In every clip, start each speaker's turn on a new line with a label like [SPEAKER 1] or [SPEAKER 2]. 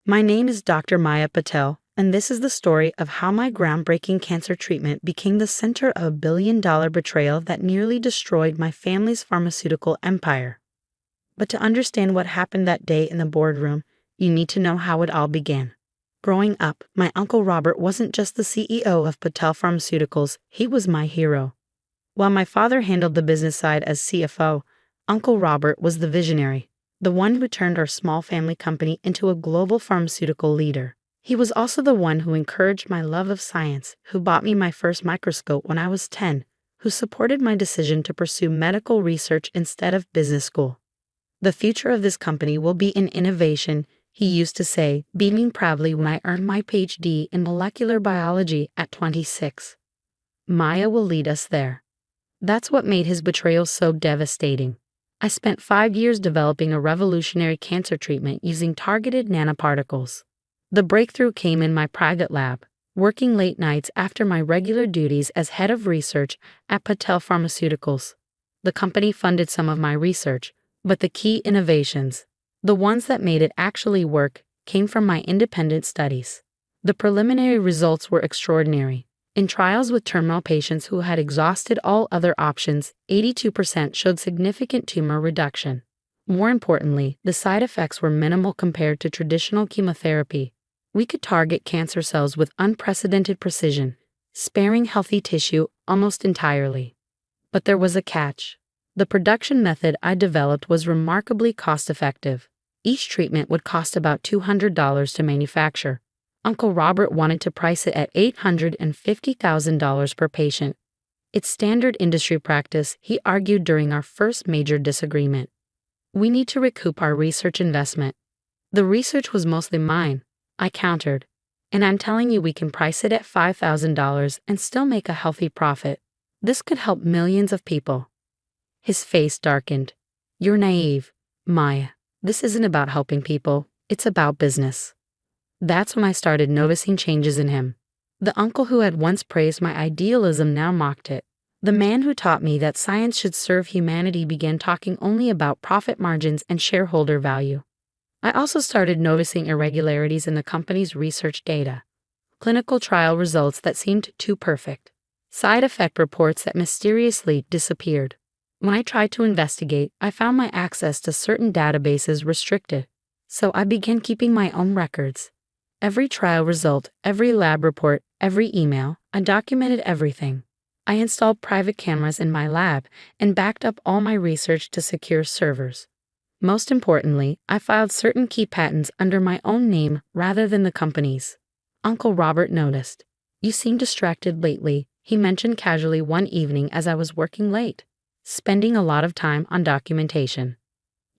[SPEAKER 1] My name is Dr. Maya Patel, and this is the story of how my groundbreaking cancer treatment became the center of a billion-dollar betrayal that nearly destroyed my family's pharmaceutical empire. But to understand what happened that day in the boardroom, you need to know how it all began. Growing up, my Uncle Robert wasn't just the CEO of Patel Pharmaceuticals, he was my hero. While my father handled the business side as CFO, Uncle Robert was the visionary, the one who turned our small family company into a global pharmaceutical leader. He was also the one who encouraged my love of science, who bought me my first microscope when I was 10, who supported my decision to pursue medical research instead of business school. "The future of this company will be in innovation," he used to say, beaming proudly when I earned my PhD in molecular biology at 26. "Maya will lead us there." That's what made his betrayal so devastating. I spent 5 years developing a revolutionary cancer treatment using targeted nanoparticles. The breakthrough came in my private lab, working late nights after my regular duties as head of research at Patel Pharmaceuticals. The company funded some of my research, but the key innovations, the ones that made it actually work, came from my independent studies. The preliminary results were extraordinary. In trials with terminal patients who had exhausted all other options, 82% showed significant tumor reduction. More importantly, the side effects were minimal compared to traditional chemotherapy. We could target cancer cells with unprecedented precision, sparing healthy tissue almost entirely. But there was a catch. The production method I developed was remarkably cost-effective. Each treatment would cost about $200 to manufacture. Uncle Robert wanted to price it at $850,000 per patient. It's standard industry practice, he argued during our first major disagreement. "We need to recoup our research investment." "The research was mostly mine," I countered. "And I'm telling you we can price it at $5,000 and still make a healthy profit. This could help millions of people." His face darkened. "You're naive, Maya. This isn't about helping people, it's about business." That's when I started noticing changes in him. The uncle who had once praised my idealism now mocked it. The man who taught me that science should serve humanity began talking only about profit margins and shareholder value. I also started noticing irregularities in the company's research data. Clinical trial results that seemed too perfect. Side effect reports that mysteriously disappeared. When I tried to investigate, I found my access to certain databases restricted. So I began keeping my own records. Every trial result, every lab report, every email, I documented everything. I installed private cameras in my lab and backed up all my research to secure servers. Most importantly, I filed certain key patents under my own name rather than the company's. Uncle Robert noticed. "You seem distracted lately," he mentioned casually one evening as I was working late, spending a lot of time on documentation.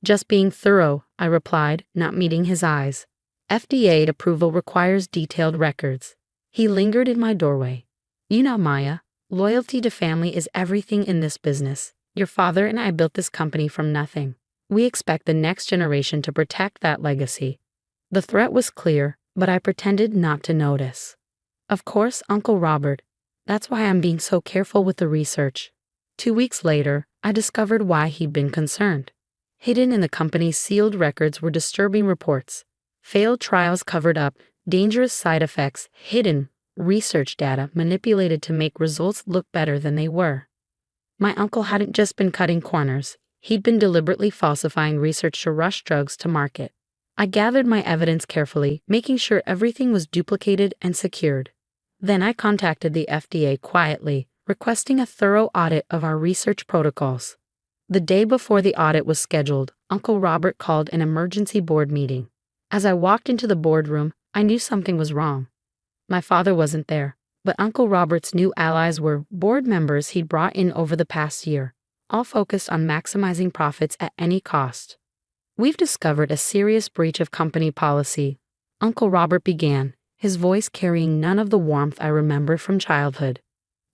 [SPEAKER 1] "Just being thorough," I replied, not meeting his eyes. "FDA approval requires detailed records." He lingered in my doorway. "You know, Maya, loyalty to family is everything in this business. Your father and I built this company from nothing. We expect the next generation to protect that legacy." The threat was clear, but I pretended not to notice. "Of course, Uncle Robert. That's why I'm being so careful with the research." 2 weeks later, I discovered why he'd been concerned. Hidden in the company's sealed records were disturbing reports. Failed trials covered up, dangerous side effects hidden, research data manipulated to make results look better than they were. My uncle hadn't just been cutting corners, he'd been deliberately falsifying research to rush drugs to market. I gathered my evidence carefully, making sure everything was duplicated and secured. Then I contacted the FDA quietly, requesting a thorough audit of our research protocols. The day before the audit was scheduled, Uncle Robert called an emergency board meeting. As I walked into the boardroom, I knew something was wrong. My father wasn't there, but Uncle Robert's new allies were board members he'd brought in over the past year, all focused on maximizing profits at any cost. "We've discovered a serious breach of company policy," Uncle Robert began, his voice carrying none of the warmth I remember from childhood.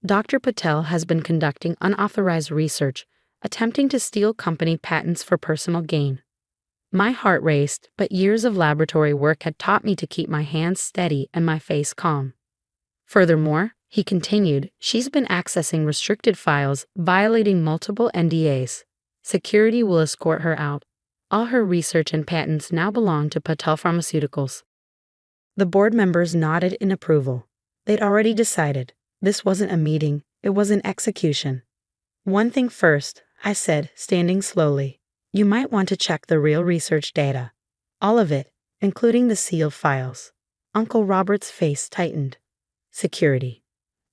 [SPEAKER 1] "Dr. Patel has been conducting unauthorized research, attempting to steal company patents for personal gain." My heart raced, but years of laboratory work had taught me to keep my hands steady and my face calm. "Furthermore," he continued, "she's been accessing restricted files, violating multiple NDAs. Security will escort her out. All her research and patents now belong to Patel Pharmaceuticals." The board members nodded in approval. They'd already decided. This wasn't a meeting, it was an execution. One thing first, I said, standing slowly. You might want to check the real research data. All of it, including the sealed files. Uncle Robert's face tightened. Security.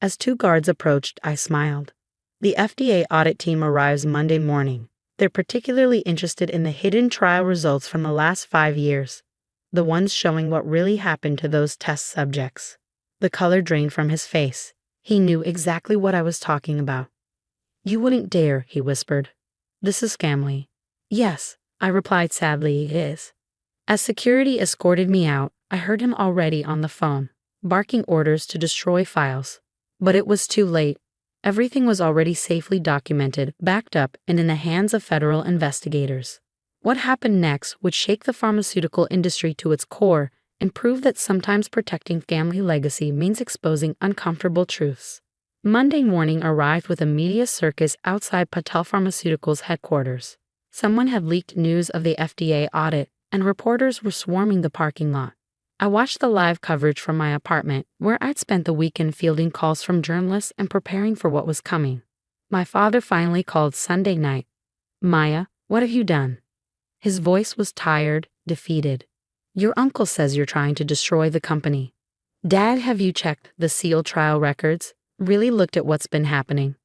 [SPEAKER 1] As two guards approached, I smiled. The FDA audit team arrives Monday morning. They're particularly interested in the hidden trial results from the last 5 years. The ones showing what really happened to those test subjects. The color drained from his face. He knew exactly what I was talking about. You wouldn't dare, he whispered. This is family. Yes, I replied sadly, it is. As security escorted me out, I heard him already on the phone, barking orders to destroy files. But it was too late. Everything was already safely documented, backed up, and in the hands of federal investigators. What happened next would shake the pharmaceutical industry to its core and prove that sometimes protecting family legacy means exposing uncomfortable truths. Monday morning arrived with a media circus outside Patel Pharmaceuticals' headquarters. Someone had leaked news of the FDA audit, and reporters were swarming the parking lot. I watched the live coverage from my apartment, where I'd spent the weekend fielding calls from journalists and preparing for what was coming. My father finally called Sunday night. Maya, what have you done? His voice was tired, defeated. Your uncle says you're trying to destroy the company. Dad, have you checked the sealed trial records? Really looked at what's been happening?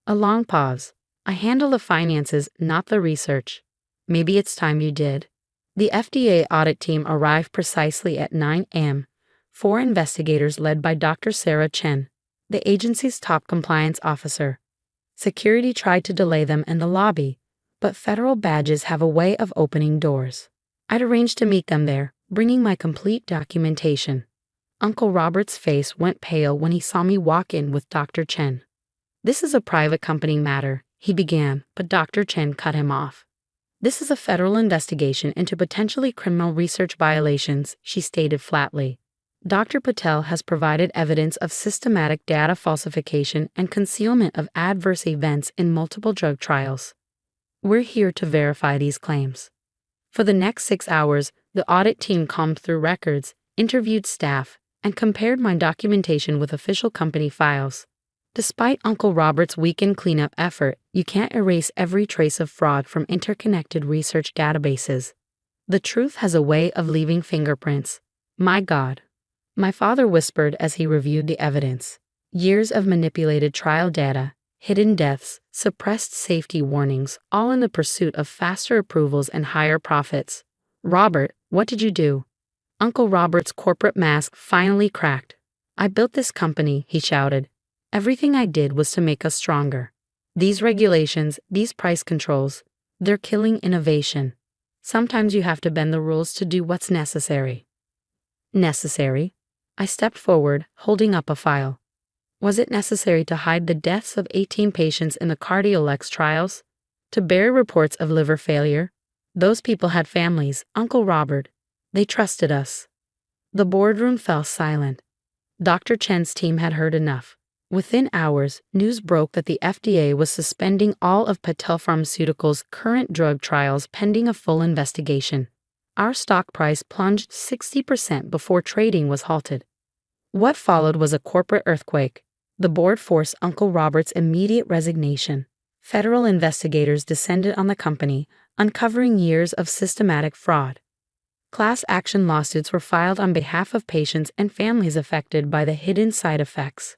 [SPEAKER 1] A long pause. I handle the finances, not the research. Maybe it's time you did. The FDA audit team arrived precisely at 9 a.m. 4 investigators led by Dr. Sarah Chen, the agency's top compliance officer. Security tried to delay them in the lobby, but federal badges have a way of opening doors. I'd arranged to meet them there, bringing my complete documentation. Uncle Robert's face went pale when he saw me walk in with Dr. Chen. This is a private company matter, he began, but Dr. Chen cut him off. This is a federal investigation into potentially criminal research violations, she stated flatly. Dr. Patel has provided evidence of systematic data falsification and concealment of adverse events in multiple drug trials. We're here to verify these claims. For the next 6 hours, the audit team combed through records, interviewed staff, and compared my documentation with official company files. Despite Uncle Robert's weekend cleanup effort, you can't erase every trace of fraud from interconnected research databases. The truth has a way of leaving fingerprints. My God. My father whispered as he reviewed the evidence. Years of manipulated trial data, hidden deaths, suppressed safety warnings, all in the pursuit of faster approvals and higher profits. Robert, what did you do? Uncle Robert's corporate mask finally cracked. I built this company, he shouted. Everything I did was to make us stronger. These regulations, these price controls, they're killing innovation. Sometimes you have to bend the rules to do what's necessary. Necessary? I stepped forward, holding up a file. Was it necessary to hide the deaths of 18 patients in the Cardiolux trials? To bury reports of liver failure? Those people had families, Uncle Robert. They trusted us. The boardroom fell silent. Dr. Chen's team had heard enough. Within hours, news broke that the FDA was suspending all of Patel Pharmaceuticals' current drug trials pending a full investigation. Our stock price plunged 60% before trading was halted. What followed was a corporate earthquake. The board forced Uncle Robert's immediate resignation. Federal investigators descended on the company, uncovering years of systematic fraud. Class action lawsuits were filed on behalf of patients and families affected by the hidden side effects.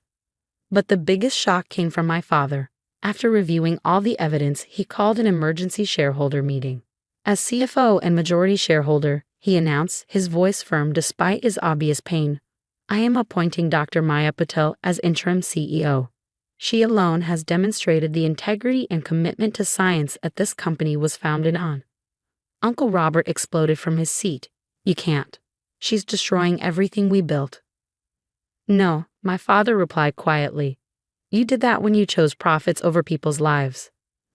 [SPEAKER 1] But the biggest shock came from my father. After reviewing all the evidence, he called an emergency shareholder meeting. As CFO and majority shareholder, he announced, his voice firm despite his obvious pain, I am appointing Dr. Maya Patel as interim CEO. She alone has demonstrated the integrity and commitment to science that this company was founded on. Uncle Robert exploded from his seat. You can't. She's destroying everything we built. No, my father replied quietly. You did that when you chose profits over people's lives.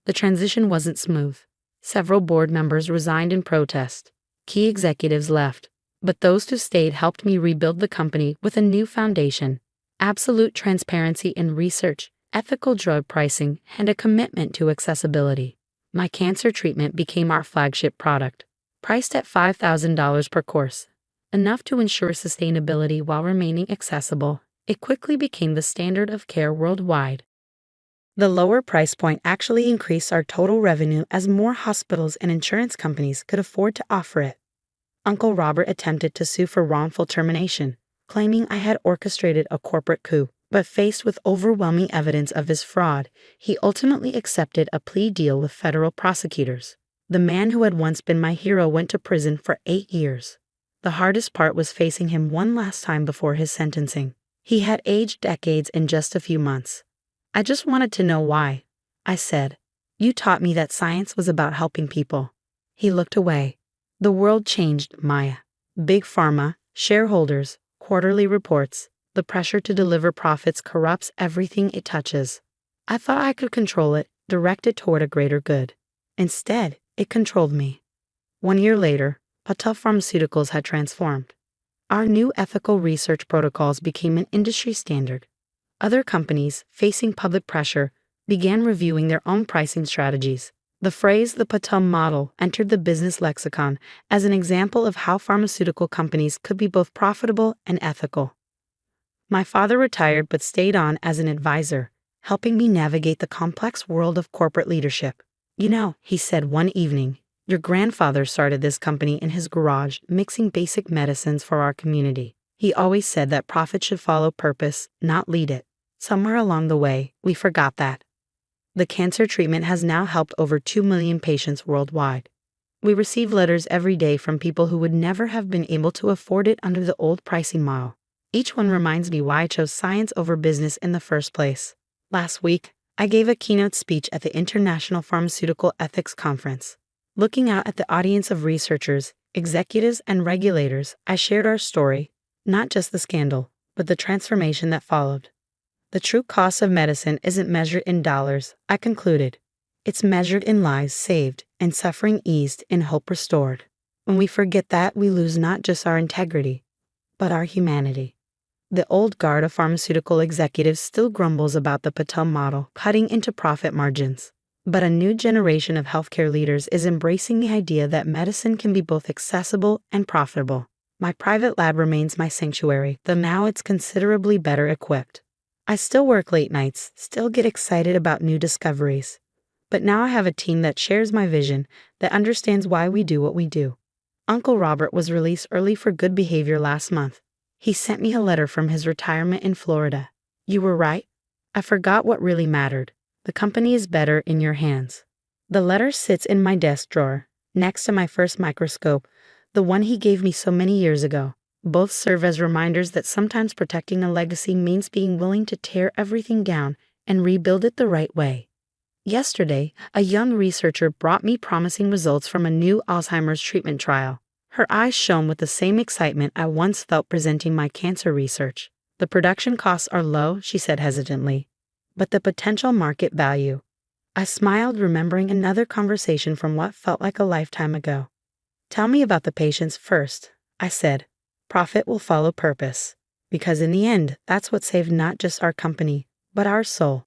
[SPEAKER 1] The transition wasn't smooth. Several board members resigned in protest. Key executives left. But those who stayed helped me rebuild the company with a new foundation. Absolute transparency in research, ethical drug pricing, and a commitment to accessibility. My cancer treatment became our flagship product, priced at $5,000 per course. enough to ensure sustainability while remaining accessible. It quickly became the standard of care worldwide. The lower price point actually increased our total revenue as more hospitals and insurance companies could afford to offer it. Uncle Robert attempted to sue for wrongful termination, claiming I had orchestrated a corporate coup, but faced with overwhelming evidence of his fraud, he ultimately accepted a plea deal with federal prosecutors. The man who had once been my hero went to prison for 8 years. The hardest part was facing him one last time before his sentencing. He had aged decades in just a few months. I just wanted to know why. I said, "You taught me that science was about helping people." He looked away. The world changed, Maya. Big pharma, shareholders, quarterly reports, the pressure to deliver profits corrupts everything it touches. I thought I could control it, direct it toward a greater good. Instead, it controlled me. 1 year later, Patel Pharmaceuticals had transformed. Our new ethical research protocols became an industry standard. Other companies, facing public pressure, began reviewing their own pricing strategies. The phrase "the Patel model" entered the business lexicon as an example of how pharmaceutical companies could be both profitable and ethical. My father retired but stayed on as an advisor, helping me navigate the complex world of corporate leadership. "You know," he said one evening, "your grandfather started this company in his garage, mixing basic medicines for our community. He always said that profit should follow purpose, not lead it. Somewhere along the way, we forgot that." The cancer treatment has now helped over 2 million patients worldwide. We receive letters every day from people who would never have been able to afford it under the old pricing model. Each one reminds me why I chose science over business in the first place. Last week, I gave a keynote speech at the International Pharmaceutical Ethics Conference. Looking out at the audience of researchers, executives, and regulators, I shared our story, not just the scandal, but the transformation that followed. The true cost of medicine isn't measured in dollars, I concluded. It's measured in lives saved and suffering eased and hope restored. When we forget that, we lose not just our integrity, but our humanity. The old guard of pharmaceutical executives still grumbles about the Patel model, cutting into profit margins. But a new generation of healthcare leaders is embracing the idea that medicine can be both accessible and profitable. My private lab remains my sanctuary, though now it's considerably better equipped. I still work late nights, still get excited about new discoveries. But now I have a team that shares my vision, that understands why we do what we do. Uncle Robert was released early for good behavior last month. He sent me a letter from his retirement in Florida. "You were right. I forgot what really mattered. The company is better in your hands." The letter sits in my desk drawer, next to my first microscope, the one he gave me so many years ago. Both serve as reminders that sometimes protecting a legacy means being willing to tear everything down and rebuild it the right way. Yesterday, a young researcher brought me promising results from a new Alzheimer's treatment trial. Her eyes shone with the same excitement I once felt presenting my cancer research. "The production costs are low," she said hesitantly, "but the potential market value." I smiled, remembering another conversation from what felt like a lifetime ago. "Tell me about the patients first," I said. "Profit will follow purpose. Because in the end, that's what saved not just our company, but our soul."